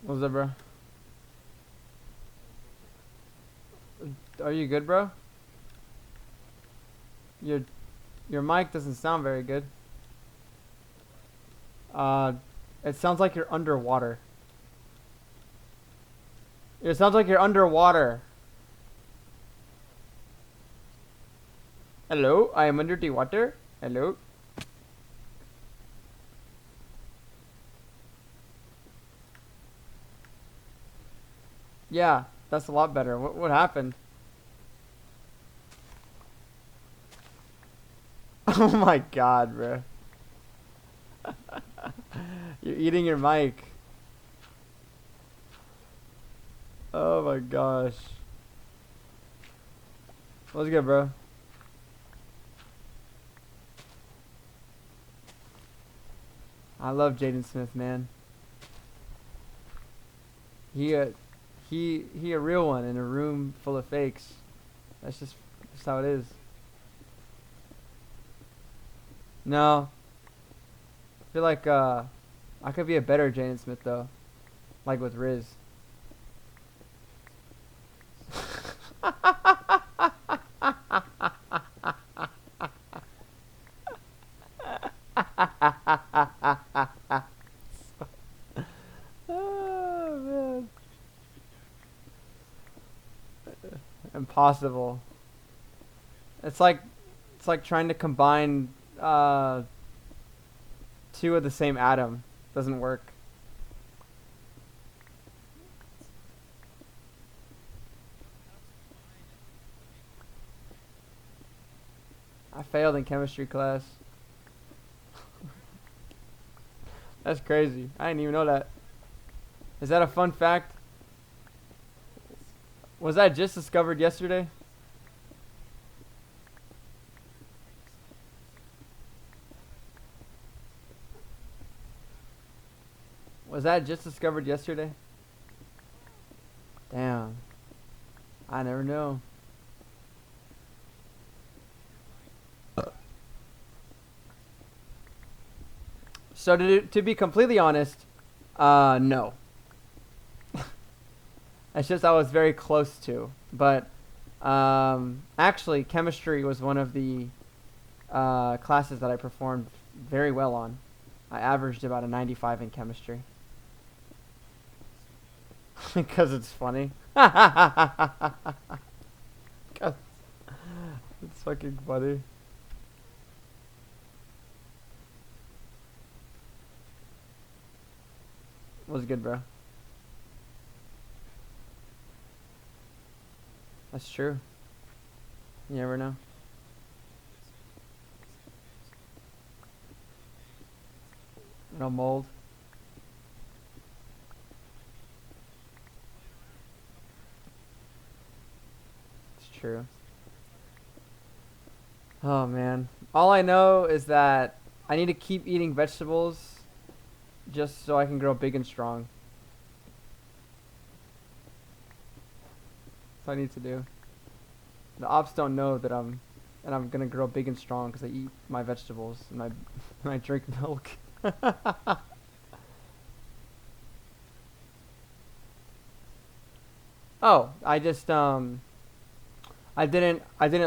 What's up, bro? Are you good, bro? Your your mic doesn't sound very good. Uh, it sounds like you're underwater. It sounds like you're underwater. Hello, I am under the water. Hello. Yeah, that's a lot better. What happened? Oh my god, bro. You're eating your mic. Oh my gosh. What's good, bro? I love Jaden Smith, man. He uh, he a real one in a room full of fakes. That's how it is. No, I feel like I could be a better Jaden Smith though, like with Riz. Oh man, impossible. It's like it's like trying to combine uh two of the same atom. Doesn't work. I failed in chemistry class. That's crazy. I didn't even know that. Is that a fun fact? Was that just discovered yesterday? Was that just discovered yesterday? Damn. I never know. So to be completely honest, no. It's just I was very close to. But actually, chemistry was one of the classes that I performed very well on. I averaged about a 95 in chemistry. Because it's funny. It's fucking funny. Was good, bro. That's true. You never know. No mold. It's true. Oh man. All I know is that I need to keep eating vegetables just so I can grow big and strong. That's what I need to do. The ops don't know that I'm gonna grow big and strong because I eat my vegetables and I and I drink milk. Oh, I didn't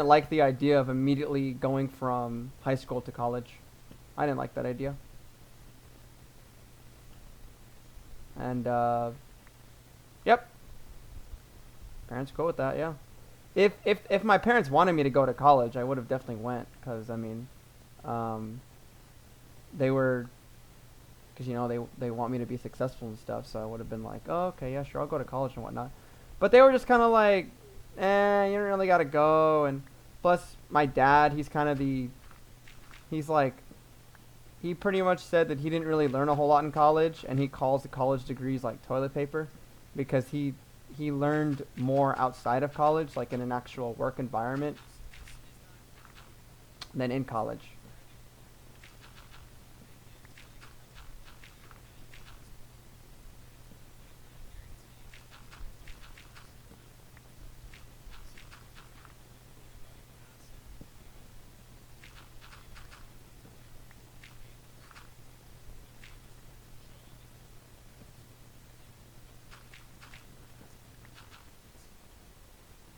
like the idea of immediately going from high school to college. I didn't like that idea. And yep, parents go with that. Yeah. If my parents wanted me to go to college, I would have definitely went because I mean, um, they were because you know they want me to be successful and stuff. So I would have been like, oh okay, yeah, sure, I'll go to college and whatnot. But they were just kind of like, you don't really gotta go. And plus, my dad, he's like, he pretty much said that he didn't really learn a whole lot in college, and he calls the college degrees like toilet paper, because he learned more outside of college, like in an actual work environment, than in college.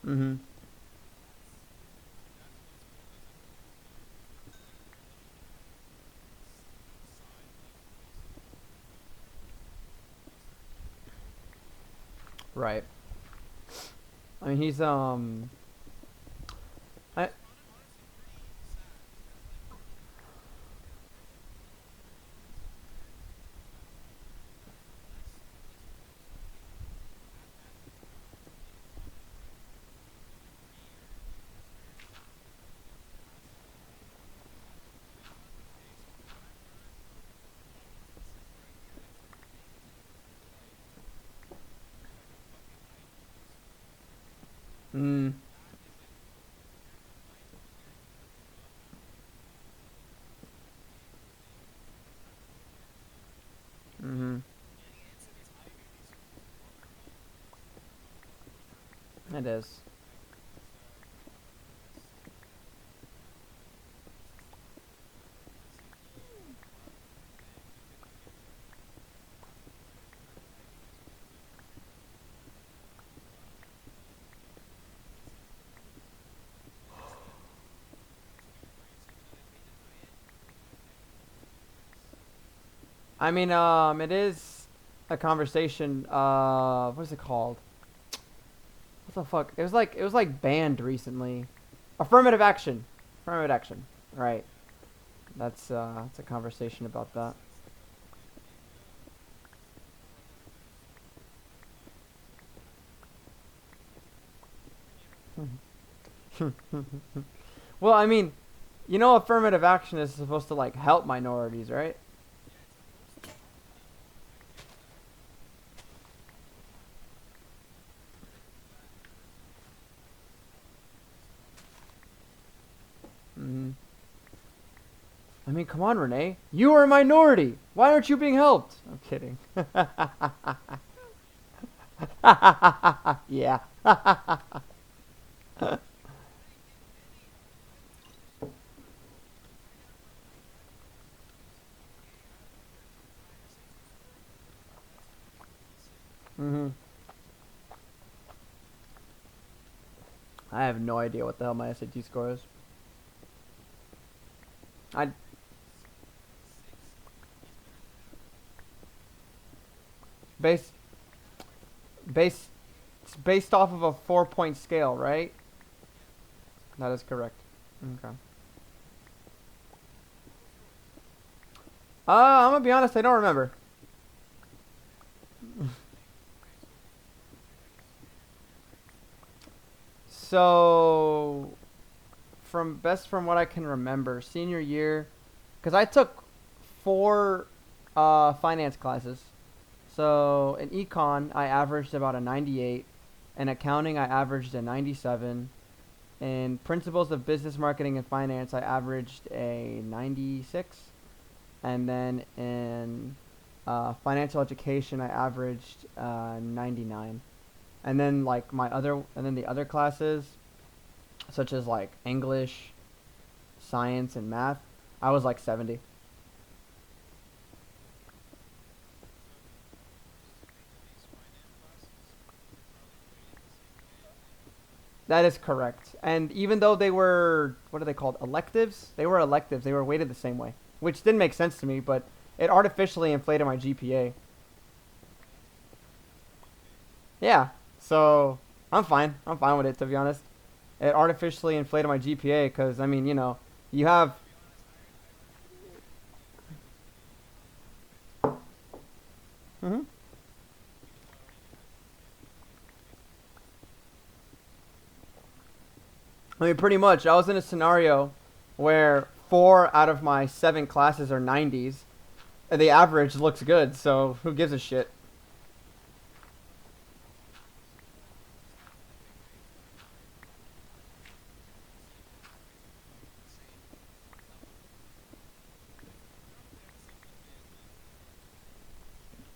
Mm-hmm. Right. I mean, he's I mm, mm-hmm. It is. I mean, it is a conversation. What's it called? What the fuck? It was like banned recently. Affirmative action. Affirmative action. Right. That's a conversation about that. Well, I mean, affirmative action is supposed to like help minorities, right? Hmm. I mean, come on, Renee. You are a minority. Why aren't you being helped? I'm kidding. Yeah. Hmm. I have no idea what the hell my SAT score is. I base base it's based off of a 4-point scale, right? That is correct. Okay. I'm gonna be honest. I don't remember. So, from what I can remember, senior year, because I took four finance classes. So in econ, I averaged about a 98. In accounting, I averaged a 97. In principles of business marketing and finance, I averaged a 96. And then in financial education, I averaged 99. And then the other classes, such as like English, science, and math, I was like 70. That is correct. And even though they were, what are they called? Electives? They were electives. They were weighted the same way, which didn't make sense to me, but it artificially inflated my GPA. Yeah. So I'm fine. I'm fine with it, to be honest. It artificially inflated my GPA because, I mean, you have. Hmm. I mean, pretty much. I was in a scenario where 4 out of my 7 classes are 90s, and the average looks good, so who gives a shit?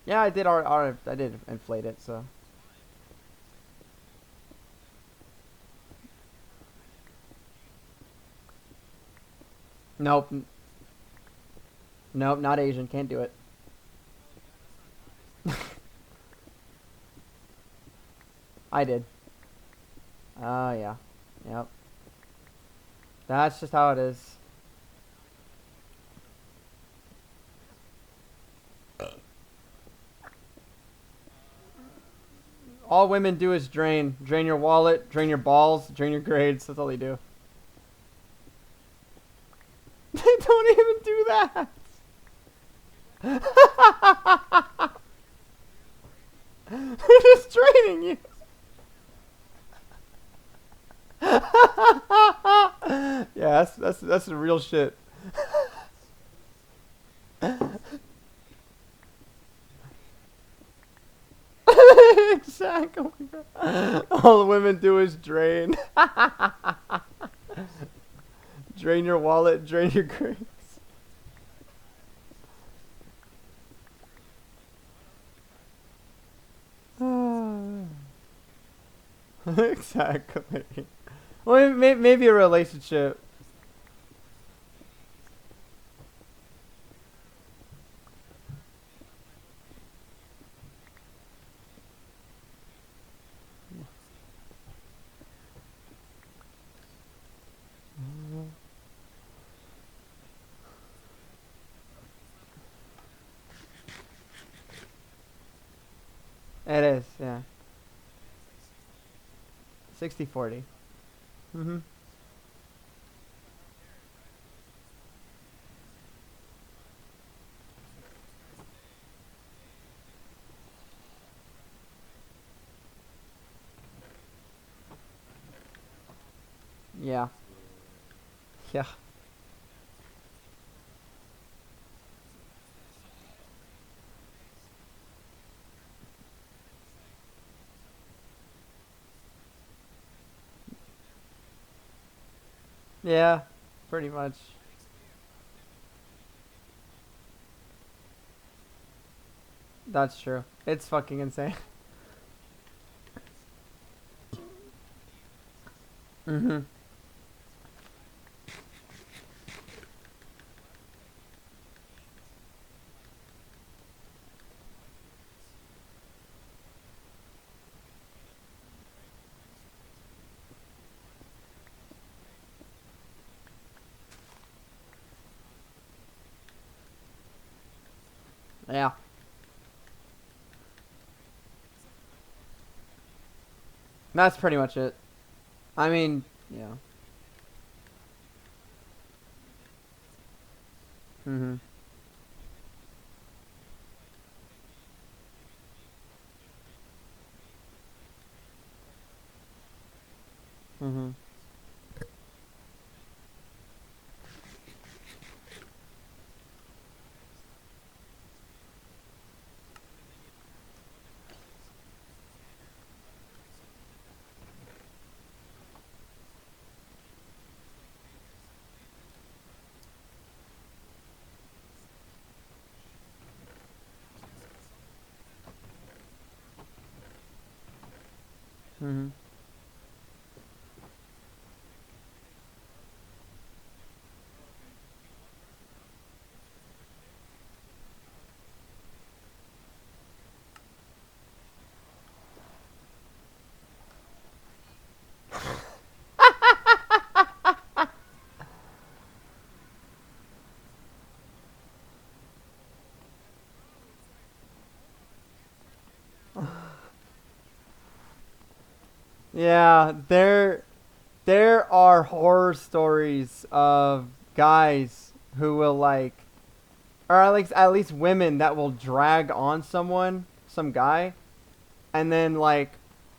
Yeah, I did inflate it, so. Nope. Nope, not Asian. Can't do it. I did. Oh, yeah. Yep. That's just how it is. All women do is drain. Drain your wallet, drain your balls, drain your grades. That's all they do. They don't even do that. They're just draining you. Yeah, that's the real shit. Exactly. All the women do is drain. Drain your wallet, drain your grades. Exactly. Well, maybe a relationship. It is, yeah. 60-40. Mm-hmm. Yeah. Yeah. Yeah. Pretty much. That's true. It's fucking insane. Mm-hmm. Yeah. That's pretty much it. I mean, yeah. Mm-hmm. Mm-hmm. Mm-hmm. Yeah, there are horror stories of guys who will like, or at least women that will drag on someone, some guy, and then like,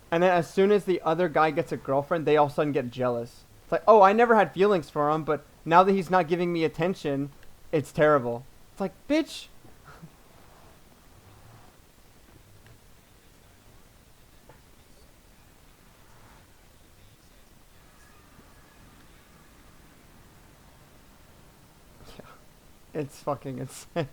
and then as soon as the other guy gets a girlfriend, they all of a sudden get jealous. It's like, oh, I never had feelings for him, but now that he's not giving me attention, it's terrible. It's like, bitch. It's fucking insane.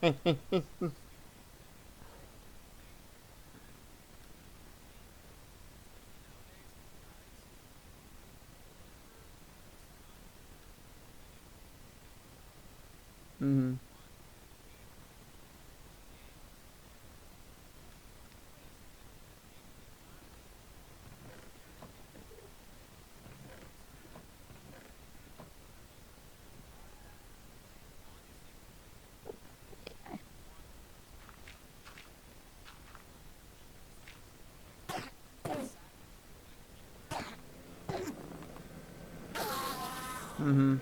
Mm-hmm. Mm-hmm.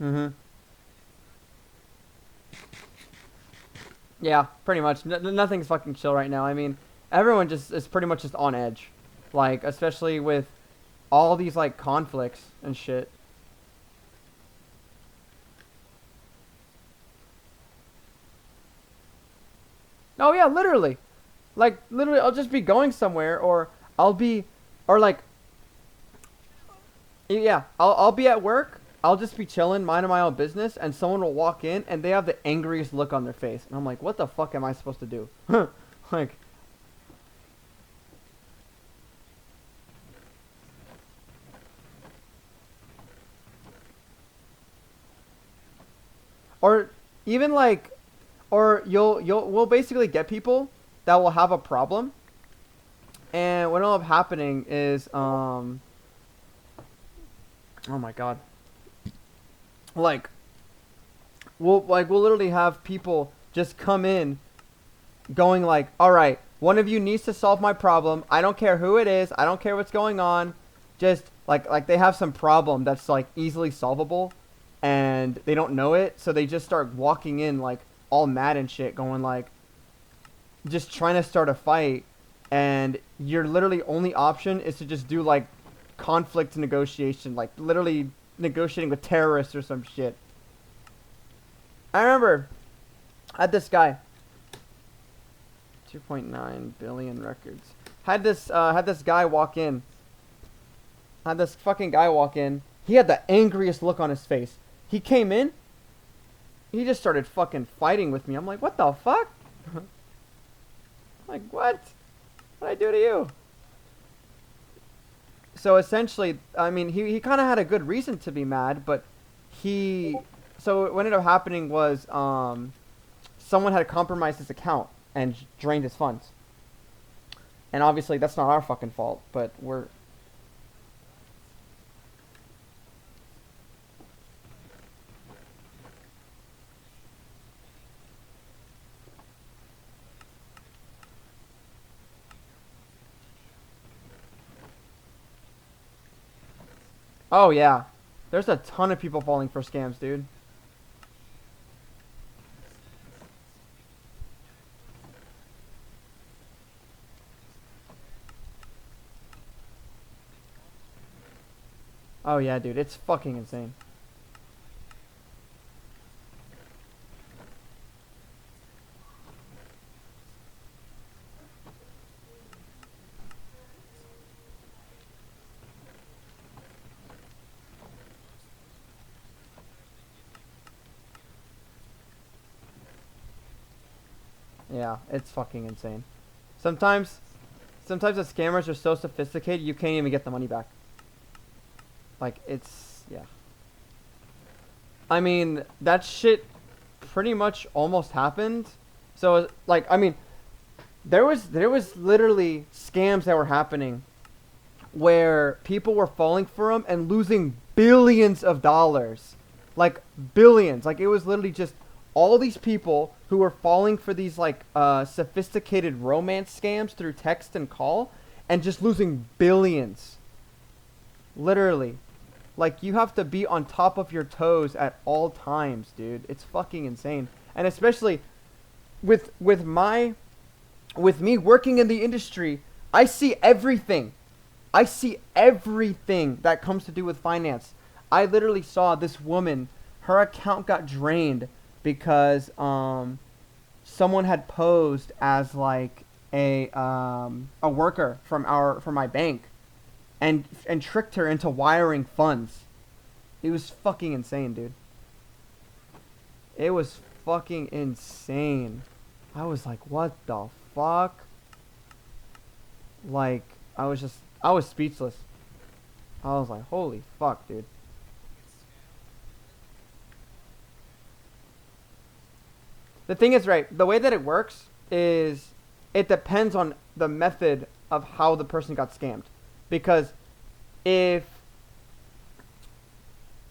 Mm-hmm. Yeah, pretty much. Nothing's fucking chill right now. I mean, everyone just is pretty much just on edge, like especially with all these like conflicts and shit. Oh yeah, literally. Like literally, I'll just be going somewhere, or I'll be, or like yeah, I'll be at work. I'll just be chilling, minding my own business, and someone will walk in and they have the angriest look on their face, and I'm like, what the fuck am I supposed to do? Like, or even like, or we'll basically get people that will have a problem, and what will end up happening is oh my god, like we'll literally have people just come in going like, all right, one of you needs to solve my problem. I don't care who it is. I don't care what's going on. Just like they have some problem that's like easily solvable, and they don't know it, so they just start walking in like all mad and shit, going like, just trying to start a fight, and your literally only option is to just do like conflict negotiation, like literally negotiating with terrorists or some shit. I remember I had this guy, 2.9 billion records. Had this guy walk in. Had this fucking guy walk in. He had the angriest look on his face. He came in. He just started fucking fighting with me. I'm like, what the fuck? Like, what? What'd I do to you? So essentially, I mean, he kind of had a good reason to be mad, but he. So what ended up happening was someone had compromised his account and drained his funds. And obviously, that's not our fucking fault, but we're. Oh yeah, there's a ton of people falling for scams, dude. Oh yeah, dude, it's fucking insane. Yeah, it's fucking insane. Sometimes, sometimes the scammers are so sophisticated you can't even get the money back. Like it's yeah. I mean that shit pretty much almost happened. So like I mean there was literally scams that were happening where people were falling for them and losing billions of dollars. Like billions. Like it was literally just all these people who were falling for these like sophisticated romance scams through text and call and just losing billions. Literally. Like you have to be on top of your toes at all times, dude. It's fucking insane. And especially with me working in the industry, I see everything. I see everything that comes to do with finance. I literally saw this woman, her account got drained because someone had posed as like a worker from my bank and tricked her into wiring funds. It was fucking insane, dude. It was fucking insane. I was like, what the fuck? Like, I was speechless. I was like, holy fuck, dude. The thing is, right, the way that it works is it depends on the method of how the person got scammed. Because if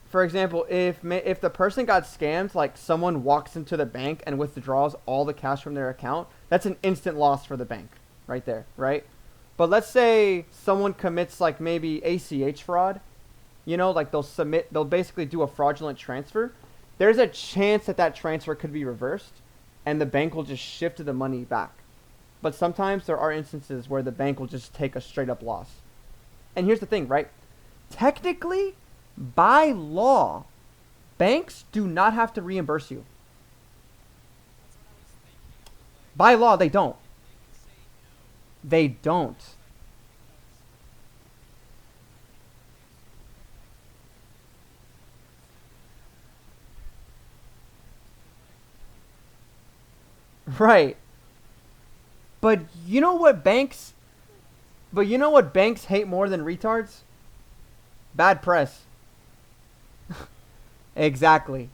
For example, if the person got scammed, like someone walks into the bank and withdraws all the cash from their account, that's an instant loss for the bank, right there, right? But let's say someone commits like maybe ACH fraud, like they'll basically do a fraudulent transfer. There's a chance that that transfer could be reversed, and the bank will just shift the money back. But sometimes there are instances where the bank will just take a straight up loss. And here's the thing, right? Technically, by law, banks do not have to reimburse you. By law, they don't. They don't. Right. But you know what banks hate more than retards? Bad press. Exactly.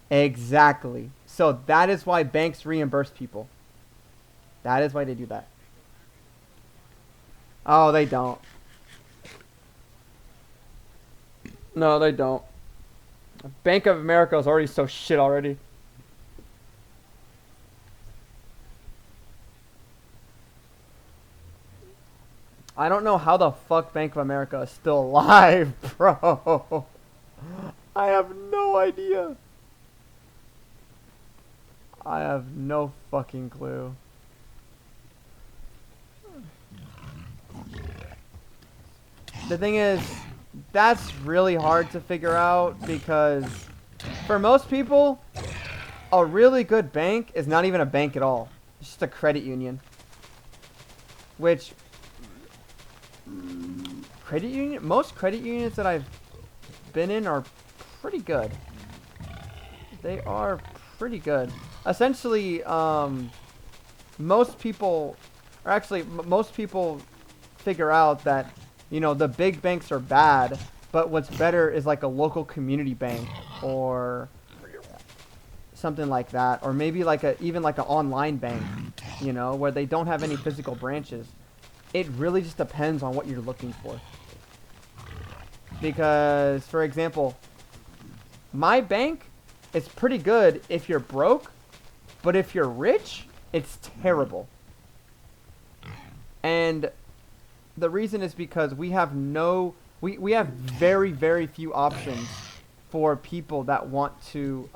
Exactly. So that is why banks reimburse people. That is why they do that. Oh, they don't. No, they don't. Bank of America is already so shit already. I don't know how the fuck Bank of America is still alive, bro. I have no idea. I have no fucking clue. The thing is, that's really hard to figure out because for most people, a really good bank is not even a bank at all. It's just a credit union. Which most credit unions that I've been in are pretty good. They are pretty good. Essentially, most people, or actually most people figure out that, the big banks are bad, but what's better is like a local community bank or something like that, or maybe even like an online bank, where they don't have any physical branches. It really just depends on what you're looking for. Because, for example, my bank is pretty good if you're broke, but if you're rich, it's terrible. And the reason is because we have we have very, very few options for people that want to,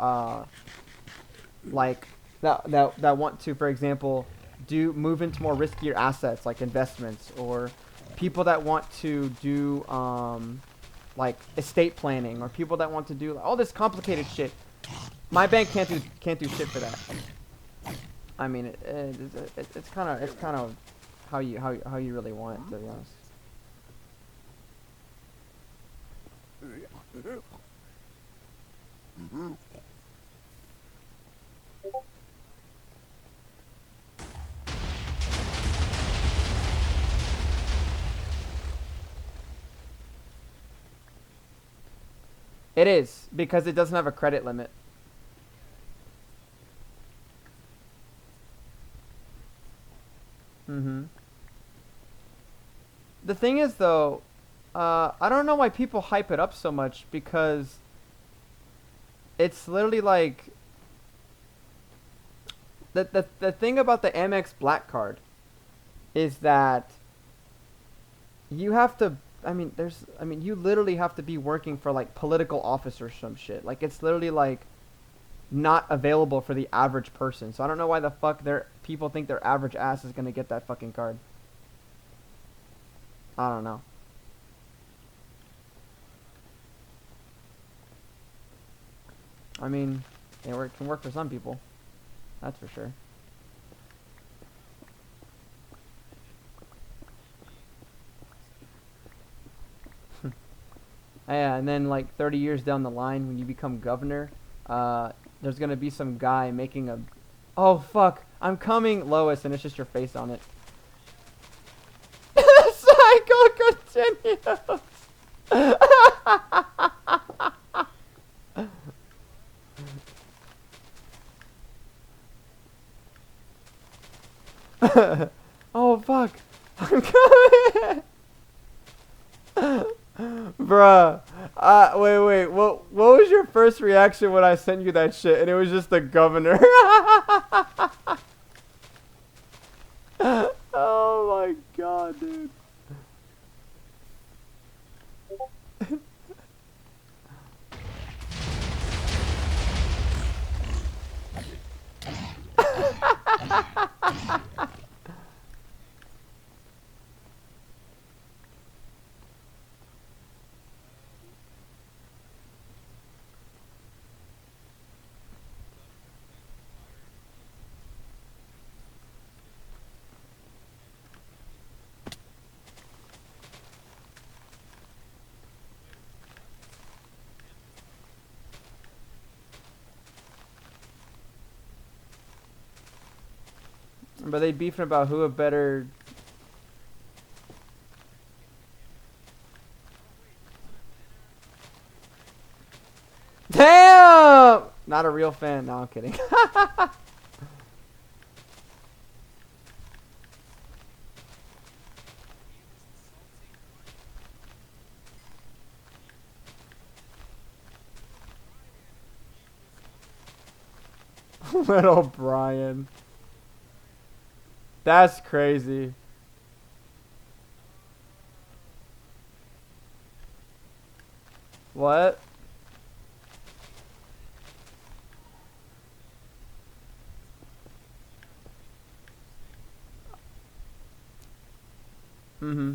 that want to, for example, move into more riskier assets like investments, or people that want to do like estate planning, or people that want to do all this complicated shit. My bank can't do shit for that. I mean, it's kind of how you really want it, to be honest. It is, because it doesn't have a credit limit. Mm-hmm. The thing is, though, I don't know why people hype it up so much, because it's literally like the thing about the Amex Black Card is that you have to. You literally have to be working for like political office or some shit. Like, it's literally like not available for the average person. So I don't know why the fuck people think their average ass is gonna get that fucking card. I don't know. I mean, it can work for some people. That's for sure. Yeah, and then like 30 years down the line, when you become governor, there's gonna be some guy making a, oh fuck, I'm coming, Lois, and it's just your face on it. Cycle continues. Oh fuck, I'm coming. Bruh. Wait. What was your first reaction when I sent you that shit and it was just the governor? Oh my god, dude. But they beefing about who a better. Damn! Not a real fan. No, I'm kidding. Little Brian. That's crazy. What? Mm-hmm.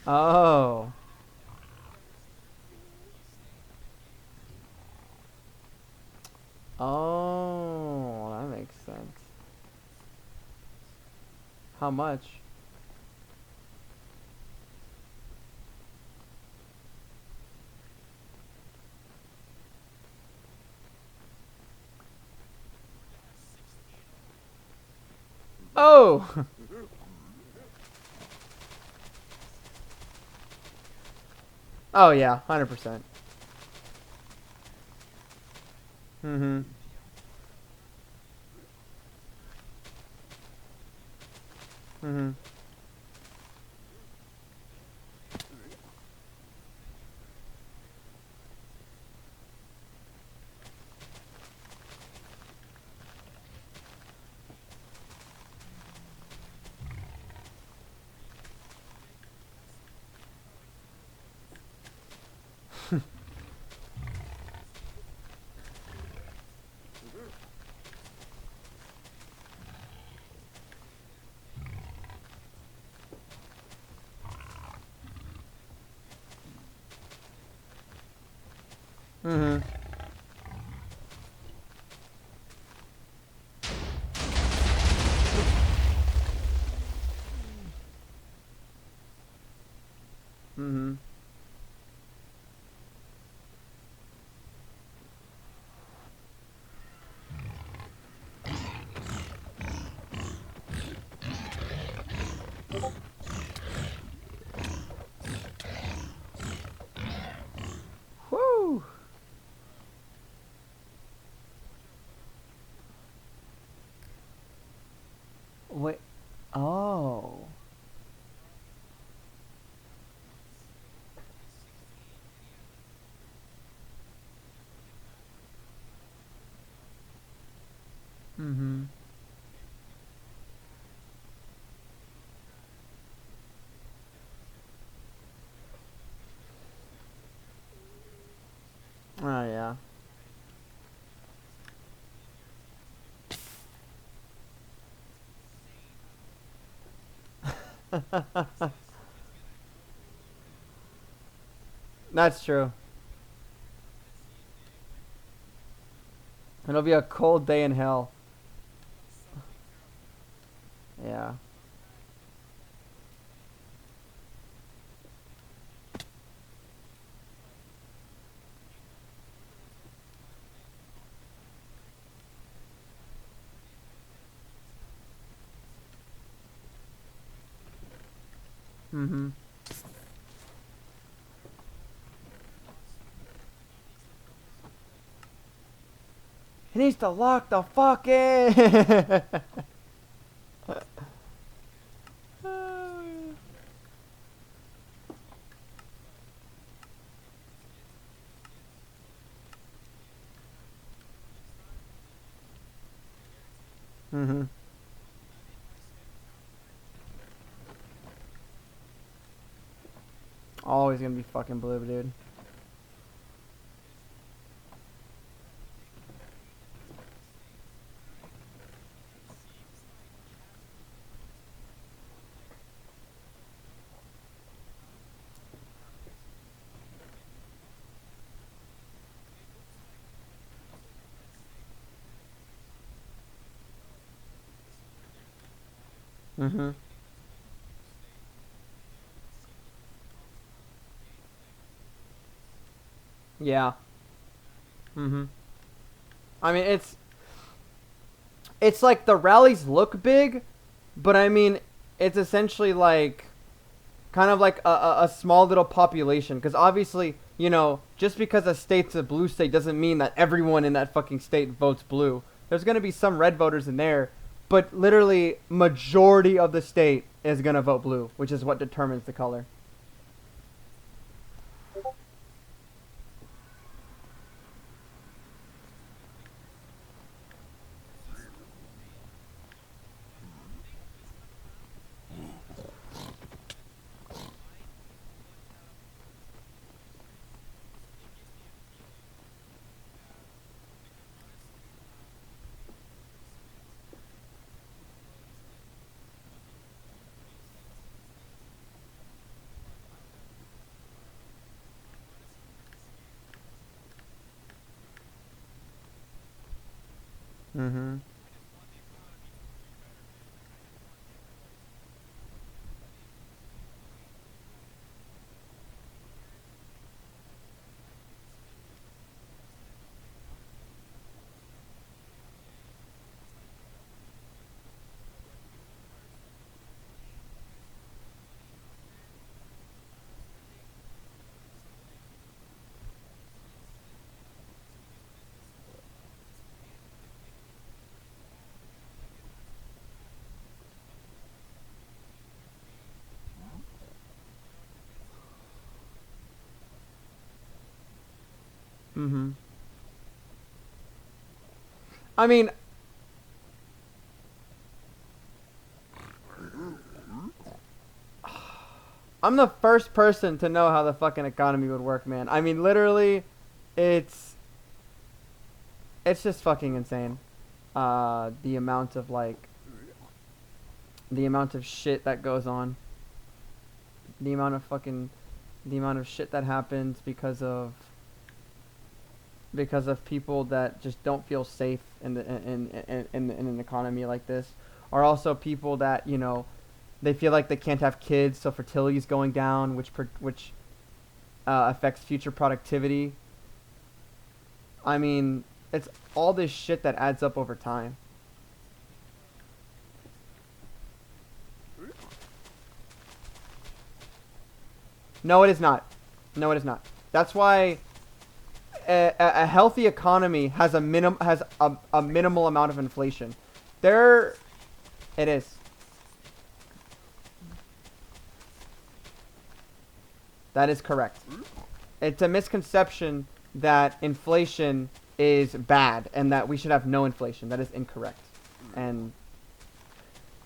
Oh. Oh, that makes sense. How much? Oh! Oh yeah, 100%. Mm-hmm. Mm-hmm. Mm-hmm. Mm-hmm. Woo! Wait. Oh. Mm-hmm. Oh yeah. That's true. It'll be a cold day in hell. Yeah. Mm-hmm. He needs to lock the fuck in. Mhm. Always gonna be fucking blue, dude. Mhm. Yeah. Mhm. I mean, it's like the rallies look big, but I mean, it's essentially like kind of like a small little population. Because obviously, you know, just because a state's a blue state doesn't mean that everyone in that fucking state votes blue. There's gonna be some red voters in there, but literally majority of the state is gonna vote blue, which is what determines the color. Mhm. Mhm. I mean, I'm the first person to know how the fucking economy would work, man. I mean, literally, it's it's just fucking insane. The amount of the amount of shit that goes on, the amount of fucking, the amount of shit that happens because of people that just don't feel safe in the in an economy like this, or also people that you know they feel like they can't have kids, so fertility is going down, which affects future productivity. I mean, it's all this shit that adds up over time. No, it is not. No, it is not. That's why a healthy economy has a minimal amount of inflation. There, it is. That is correct. It's a misconception that inflation is bad and that we should have no inflation. That is incorrect. And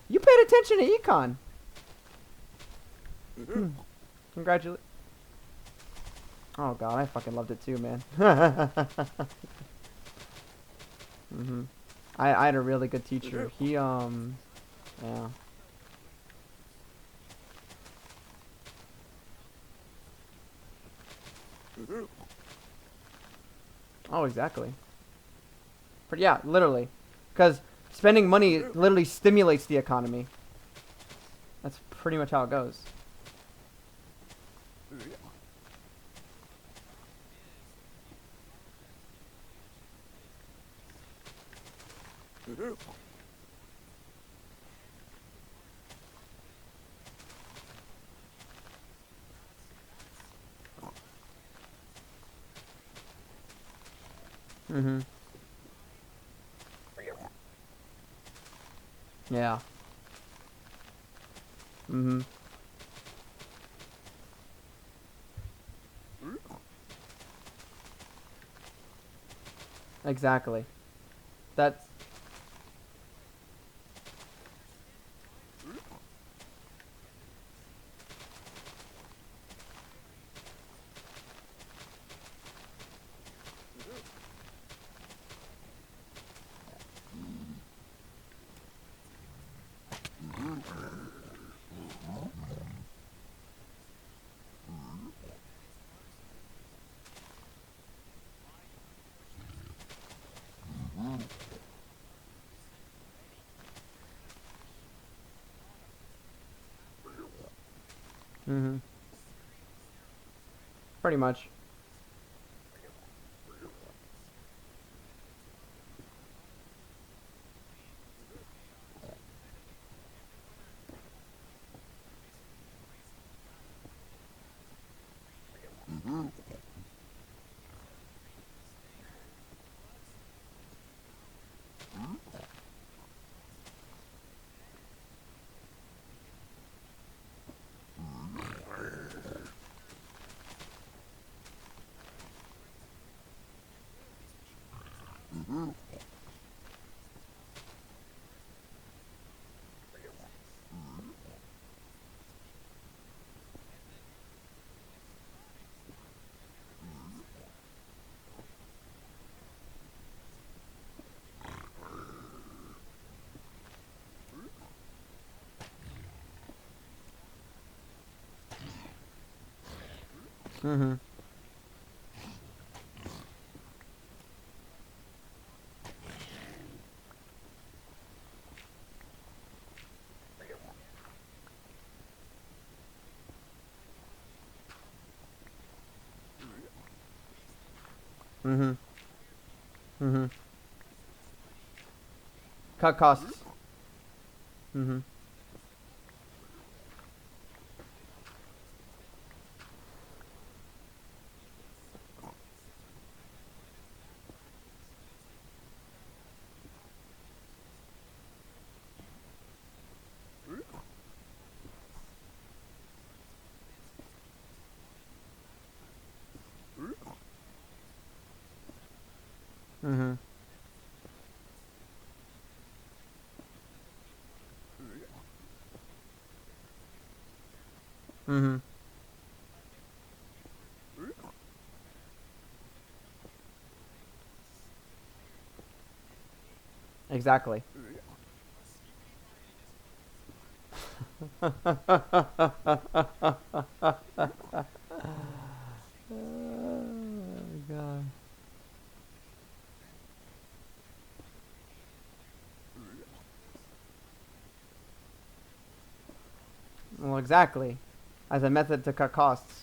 you paid attention to econ. Congratulations. Oh god, I fucking loved it too, man. Mhm. I had a really good teacher. He yeah. Oh, exactly. But yeah, literally, because spending money literally stimulates the economy. That's pretty much how it goes. Mhm. Yeah. Mm-hmm. Exactly. That's. Mm-hmm. Pretty much. Mm-hmm. Mm-hmm. Mm-hmm. Cut costs. Mm-hmm. Mm-hmm. Mm-hmm. Exactly. Oh, God. Well, exactly. As a method to cut costs.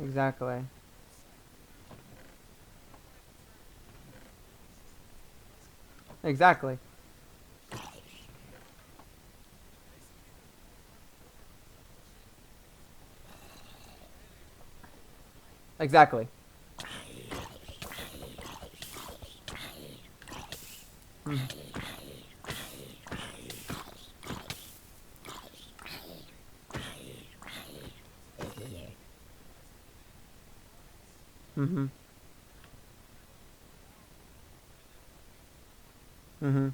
Exactly. Exactly. Exactly. Mm-hmm. Mm-hmm.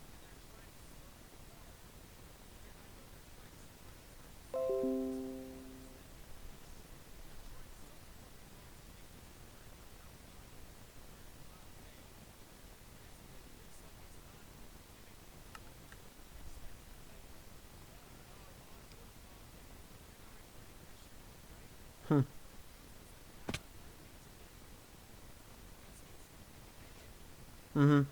Mhm.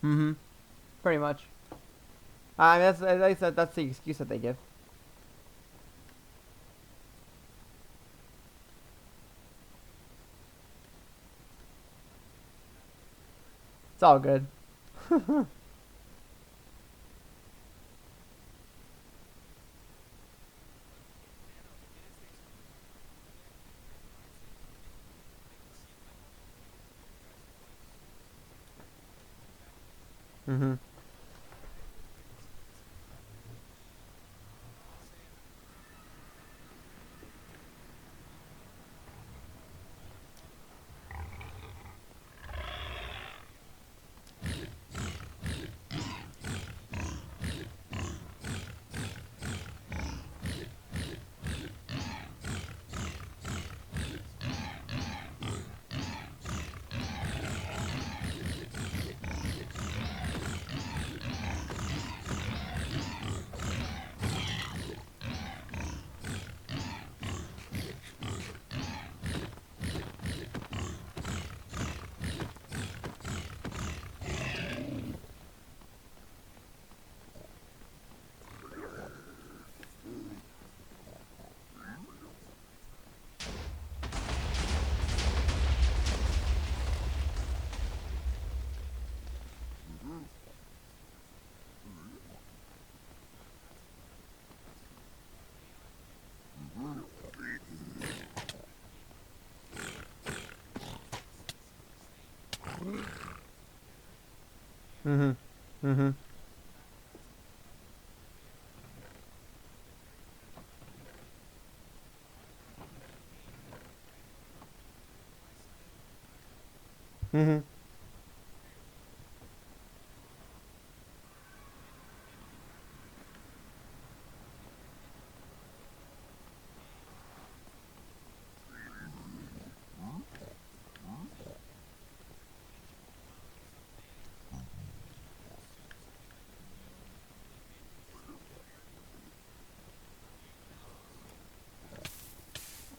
Mhm. Pretty much. I mean, that's as I said. That's the excuse that they give. It's all good. Mhm. Mhm. Mhm. Mhm.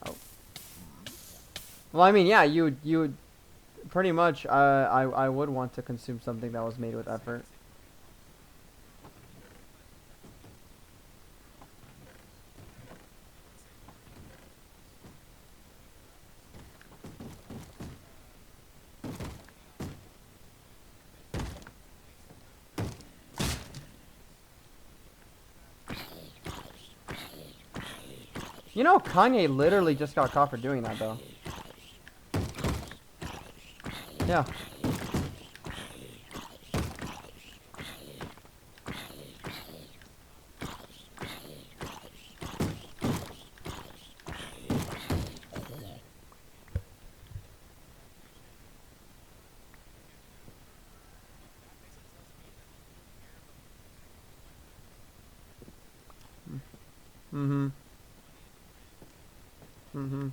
Oh. Well, I mean, yeah, you would pretty much. I would want to consume something that was made with effort. You know, Kanye literally just got caught for doing that, though. Yeah. Mhm. Mhm.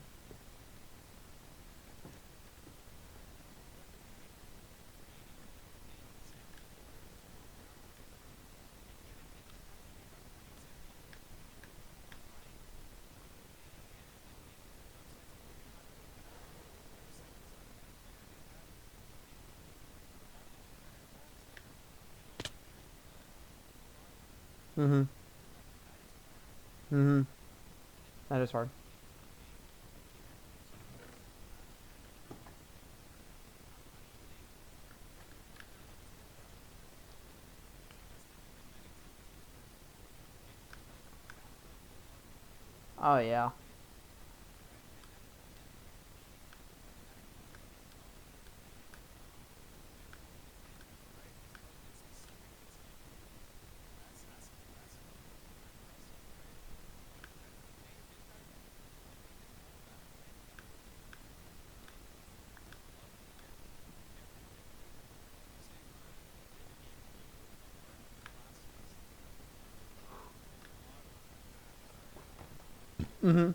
Mhm. Mhm. That is hard. Oh yeah. Mhm.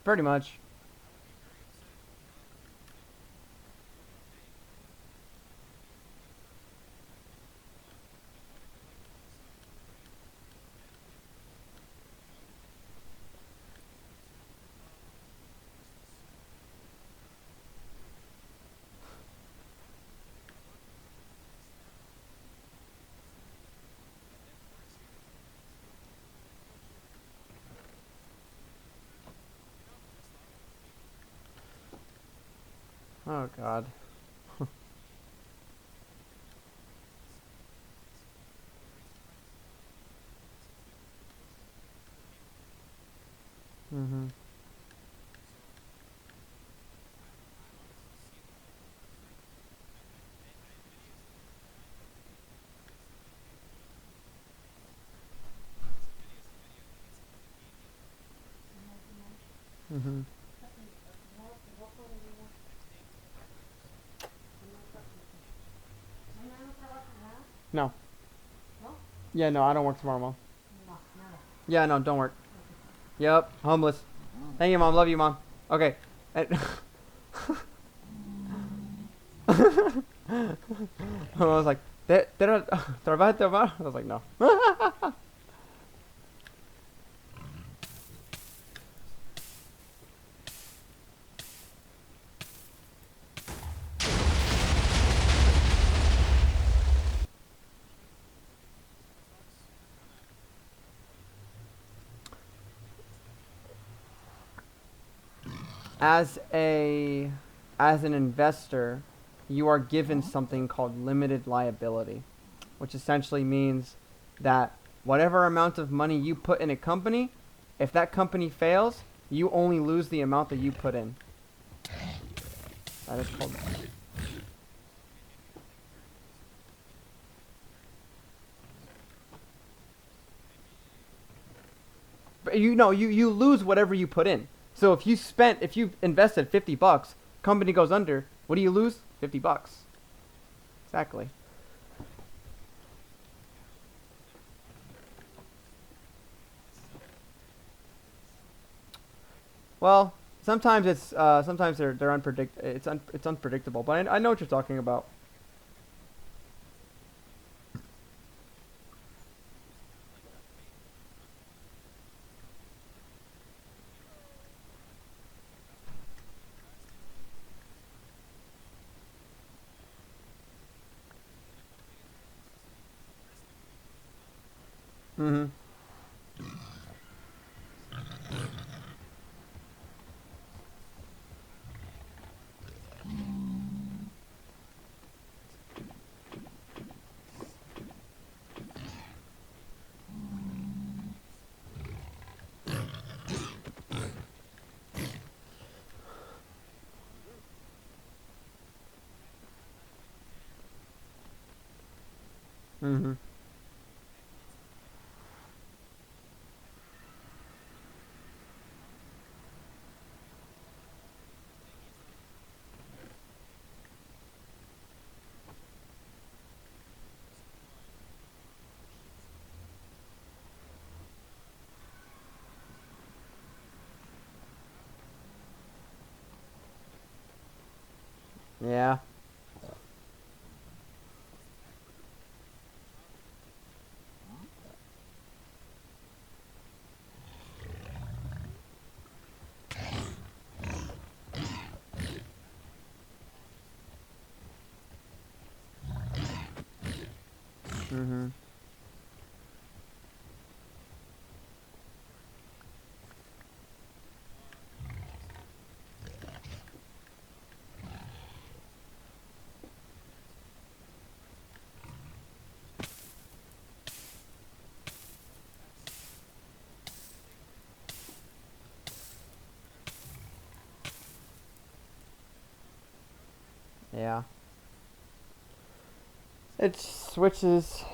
Pretty much. Oh God. Mhm. Mhm. No. Yeah, no, I don't work tomorrow, mom. Yeah, no, don't work. Yep, homeless. Thank you, mom. Love you, mom. Okay. And- I was like, trabaja. I was like, no. as a as an investor, you are given something called limited liability, which essentially means that whatever amount of money you put in a company, if that company fails, you only lose the amount that you put in. That is called. But you know, you lose whatever you put in. So if you invested $50, company goes under, what do you lose? $50. Exactly. Well, sometimes they're it's unpredictable, but I know what you're talking about. Mhm. Mhm. Yeah. Mhm. Yeah. It switches.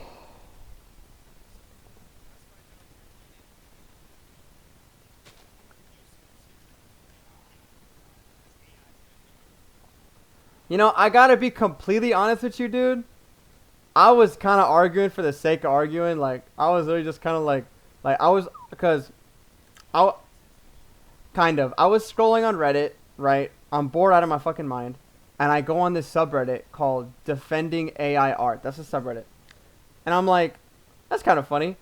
You know, I gotta be completely honest with you, dude. I was kind of arguing for the sake of arguing. Like, I was really just kind of like I was, because I, Kind of. I was scrolling on Reddit, right? I'm bored out of my fucking mind, and I go on this subreddit called Defending AI Art. That's a subreddit, and I'm like, that's kind of funny.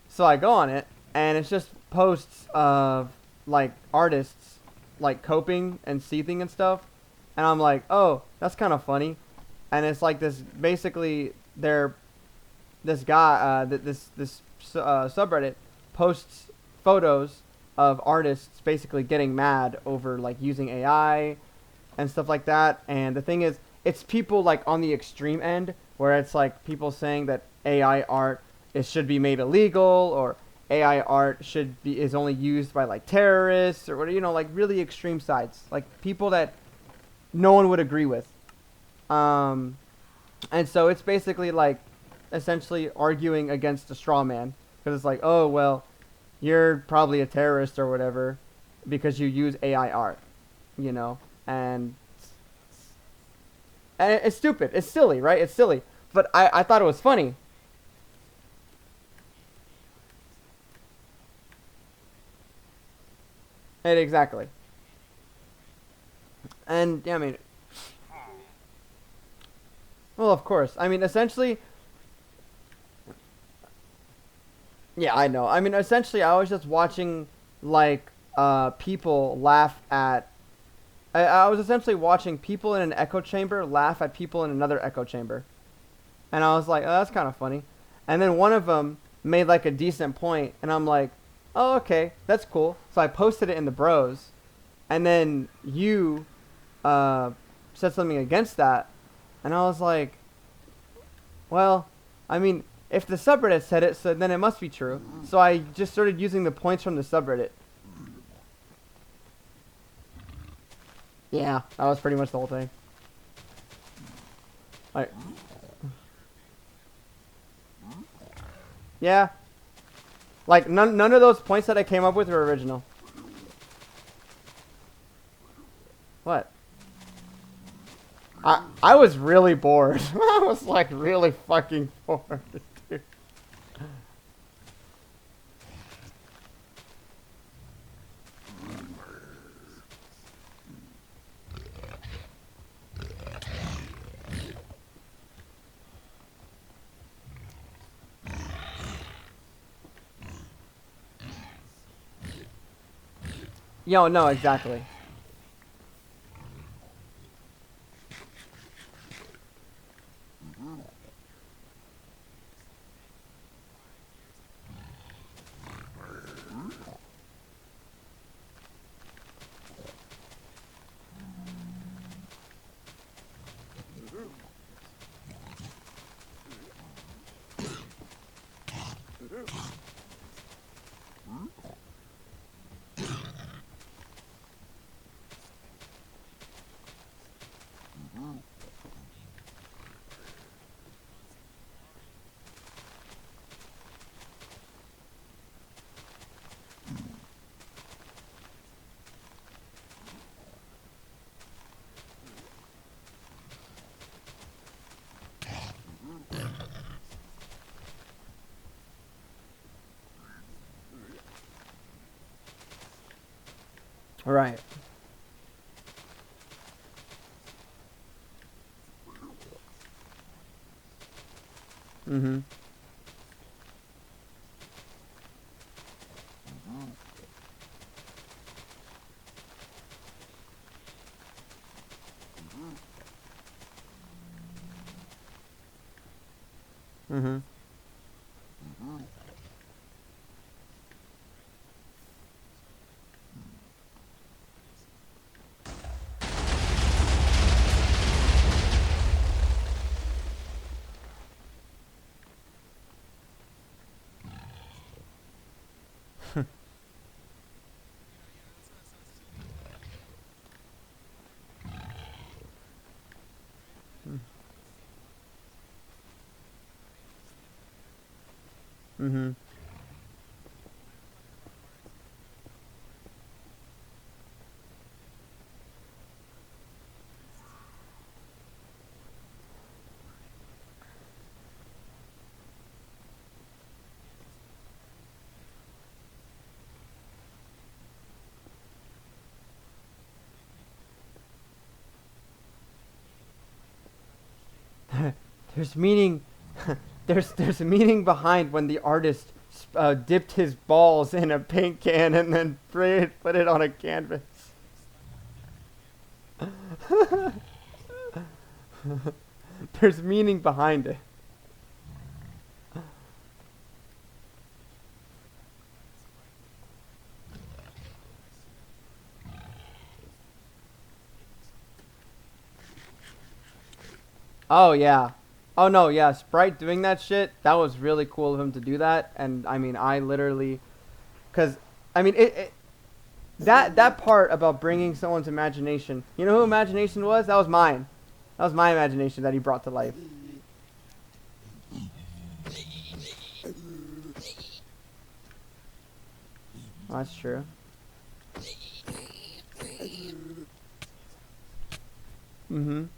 So I go on it, and it's just posts of like artists like coping and seething and stuff, and I'm like, oh, that's kind of funny, and it's like this basically they're this guy this subreddit posts photos of artists basically getting mad over like using AI and stuff like that. And the thing is, it's people like on the extreme end where it's like people saying that AI art should be made illegal, or AI art should be is only used by like terrorists or what, like really extreme sides, like people that no one would agree with. Um, and so it's basically like essentially arguing against a straw man, because it's like, oh well, you're probably a terrorist or whatever because you use AI art, you know, and it's stupid. It's silly, right? It's silly. But I thought it was funny. Exactly. And yeah, I mean, well, of course. I mean, essentially, yeah, I know. I mean, essentially, I was just watching like people laugh at. I was essentially watching people in an echo chamber laugh at people in another echo chamber, and I was like, oh, that's kind of funny. And then one of them made like a decent point, and I'm like, oh, okay, that's cool. So I posted it in the Bros, and then you uh, said something against that, and I was like, well, I mean, if the subreddit said it, so then it must be true. So I just started using the points from the subreddit. Yeah, that was pretty much the whole thing. Like, yeah, like none of those points that I came up with were original. What? I was really bored. I was like really fucking bored, dude. Yo, no, exactly. Right. Mhm. Mhm. Mhm. There's meaning. There's meaning behind when the artist dipped his balls in a paint can and then put it on a canvas. There's meaning behind it. Oh yeah. Oh no, yeah, Sprite doing that shit. That was really cool of him to do that. And I mean, I literally, cause I mean, that part about bringing someone's imagination. You know who imagination was? That was mine. That was my imagination that he brought to life. Oh, that's true. Mhm.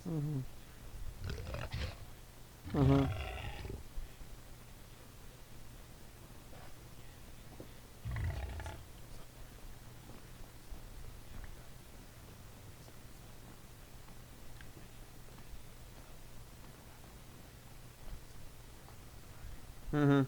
Mhm. Mhm. Mhm.